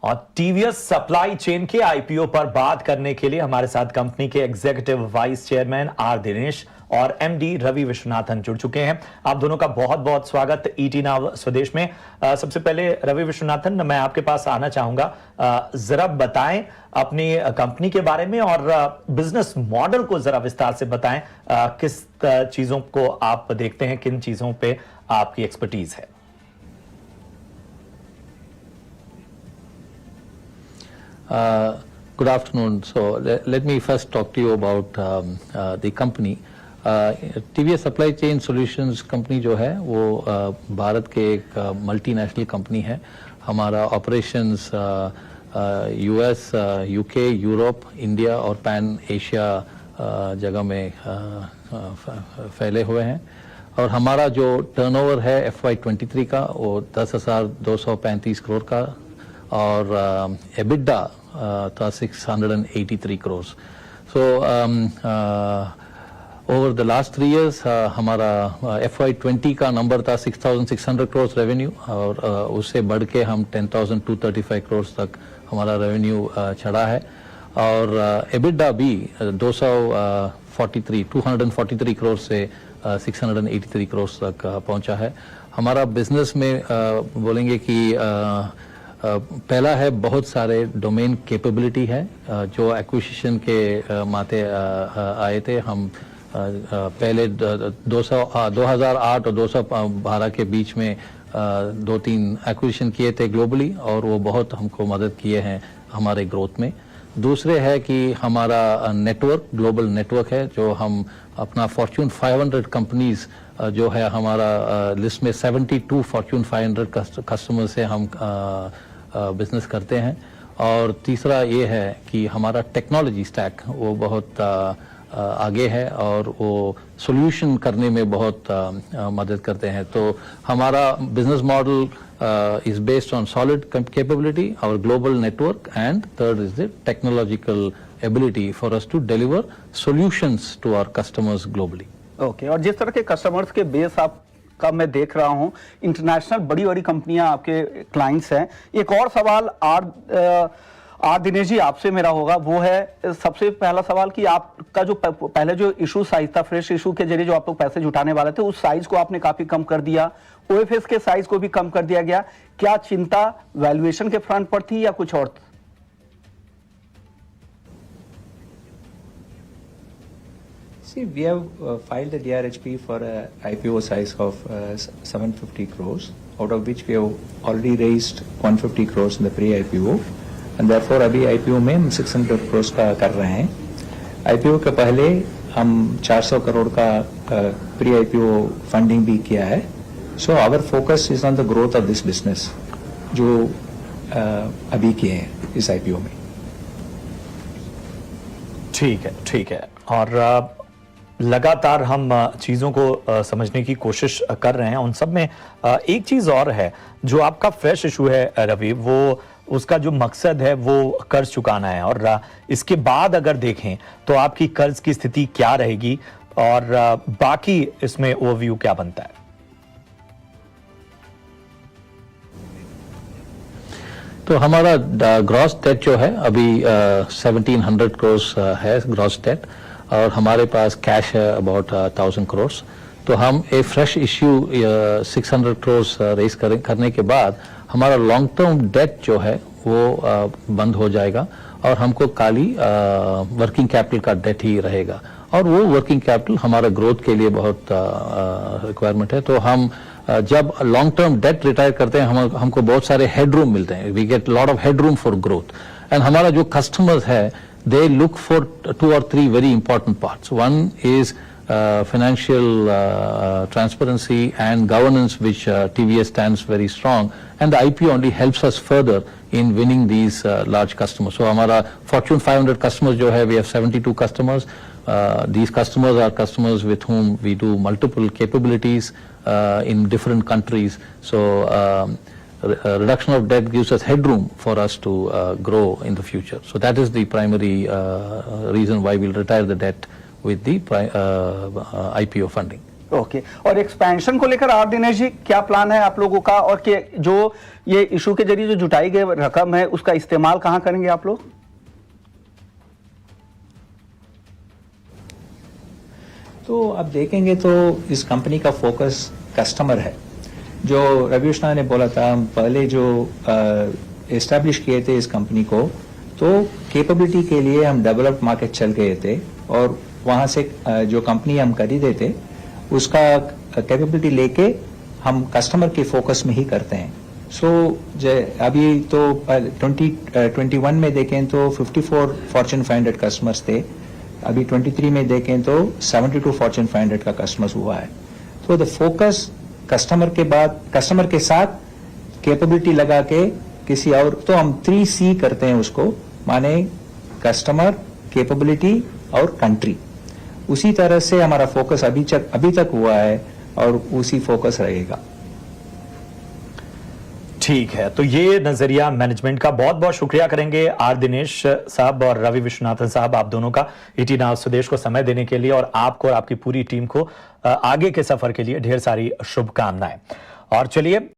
और TVS supply chain के IPO पर बात करने के लिए हमारे साथ कंपनी के executive vice chairman are Dinesh और एमडी रवि विश्वनाथन जुड़ चुके हैं। आप दोनों का बहुत बहुत स्वागत ईटी नाउ स्वदेश में। सबसे पहले रवि विश्वनाथन, मैं आपके पास आना चाहूंगा, जरा बताएं अपनी कंपनी के बारे में और बिजनेस मॉडल को जरा विस्तार से बताएं। किस चीजों को आप देखते हैं, किन चीजों पे आपकी एक्सपर्टीज है? Good afternoon. So let me first talk to you about the company. TVS Supply Chain Solutions company जो है वो भारत के एक मल्टीनेशनल कंपनी है। हमारा operations US, UK, Europe, India और पैन एशिया जगह में फैले हुए हैं। और हमारा जो टर्नओवर है FY23 का वो 10,235 करोड़ का और EBITDA था 683 crores. So over the last 3 years हमारा FY20 का नंबर था 6,600 crores रेवेन्यू और उससे बढ़ के हम 10,235 crores तक हमारा रेवेन्यू चढ़ा है और EBITDA भी 243 crores से 683 crores तक पहुंचा है। हमारा बिजनेस में बोलेंगे कि पहला है बहुत सारे डोमेन कैपेबिलिटी है जो एक्विजिशन के माते आए थे। हम पहले 2008 और 2012 के बीच में 2-3 एक्विजिशन किए थे ग्लोबली और वो बहुत हमको मदद किए हैं हमारे ग्रोथ में। दूसरे है कि हमारा नेटवर्क, ग्लोबल नेटवर्क है जो हम अपना फॉर्च्यून 500 कंपनीज जो है हमारा लिस्ट में 72 फॉर्च्यून 500 कस्टमर से हम बिजनेस करते हैं। और तीसरा ये है कि हमारा टेक्नोलॉजी स्टैक वो बहुत आगे है और वो सॉल्यूशन करने में बहुत मदद करते हैं। तो हमारा business model is based on solid capability, our global network, and third is the technological ability for us to deliver solutions to our customers globally. Okay, और जिस तरह के कस्टमर्स के बेस आप का मैं देख रहा हूं, इंटरनेशनल बड़ी बड़ी कंपनियां आपके क्लाइंट्स हैं। एक और सवाल आर दिनेश जी आपसे मेरा होगा, वो है सबसे पहला सवाल कि आपका जो पहले जो इशू साइज था, फ्रेश इशू के जरिए जो आप लोग पैसे जुटाने वाले थे, उस साइज को आपने काफी कम कर दिया, ओएफएस के साइज को भी कम कर दिया गया। क्या चिंता वैल्यूएशन के फ्रंट पर थी या कुछ और? See, we have filed the DRHP for a IPO size of 750 crores, out of which we have already raised 150 crores in the pre-IPO, and therefore अभी IPO में हम 600 crores का कर रहे हैं। IPO के पहले हम 400 करोड़ का pre-IPO फंडिंग भी किया है। So our focus is on the growth of this business, जो अभी किए हैं इस IPO में। ठीक है। और लगातार हम चीजों को समझने की कोशिश कर रहे हैं। उन सब में एक चीज और है, जो आपका फ्रेश इशू है रवि, वो उसका जो मकसद है वो कर्ज चुकाना है। और इसके बाद अगर देखें तो आपकी कर्ज की स्थिति क्या रहेगी और बाकी इसमें ओवरव्यू क्या बनता है? तो हमारा ग्रॉस डेट जो है अभी 1700 करोड़ है ग्रॉस डेट और हमारे पास कैश है अबाउट 1000 करोड़। तो हम एक फ्रेश इश्यू 600 करोड़ रेज करने के बाद हमारा लॉन्ग टर्म डेट जो है वो बंद हो जाएगा और हमको खाली वर्किंग कैपिटल का डेट ही रहेगा और वो वर्किंग कैपिटल हमारा ग्रोथ के लिए बहुत रिक्वायरमेंट है। तो हम जब लॉन्ग टर्म डेट रिटायर करते हैं हमको बहुत सारे हेडरूम मिलते हैं। We get lot of headroom for growth and हमारा जो कस्टमर्स है they look for 2 or 3 very important parts. One is financial transparency and governance, which TVS stands very strong, and the IPO only helps us further in winning these large customers. So हमारा Fortune 500 customers जो है, we have 72 customers. These customers are customers with whom we do multiple capabilities in different countries. So reduction of debt gives us headroom for us to grow in the future. So that is the primary reason why we'll retire the debt with the IPO funding. Okay और expansion को लेकर are Dinesh ji क्या plan है आप लोगों का, और कि जो ये इशू के जरिए जो जुटाई गई रकम है उसका इस्तेमाल कहां करेंगे आप लोग? तो अब देखेंगे तो इस कंपनी का फोकस कस्टमर है। जो रवि विश्वनाथ ने बोला था, हम पहले जो एस्टैब्लिश किए थे इस कंपनी को, तो कैपेबिलिटी के लिए हम डेवलप्ड मार्केट चल गए थे और वहां से जो कंपनी हम खरीदे थे उसका कैपेबिलिटी लेके हम कस्टमर के फोकस में ही करते हैं। सो अभी तो 2021 में देखें तो 54 फॉर्च्यून 500 कस्टमर्स थे, अभी 23 में देखें तो 72 फॉर्च्यून 500 का कस्टमर्स हुआ है। तो द फोकस कस्टमर के साथ कैपेबिलिटी लगा के किसी और, तो हम 3C करते हैं उसको, माने कस्टमर, कैपेबिलिटी और कंट्री। उसी तरह से हमारा फोकस अभी तक हुआ है और उसी फोकस रहेगा। ठीक है, तो ये नजरिया मैनेजमेंट का। बहुत बहुत शुक्रिया करेंगे आर दिनेश साहब और रवि विश्वनाथन साहब, आप दोनों का ईटी नाउ स्वदेश को समय देने के लिए, और आपको और आपकी पूरी टीम को आगे के सफर के लिए ढेर सारी शुभकामनाएं। और चलिए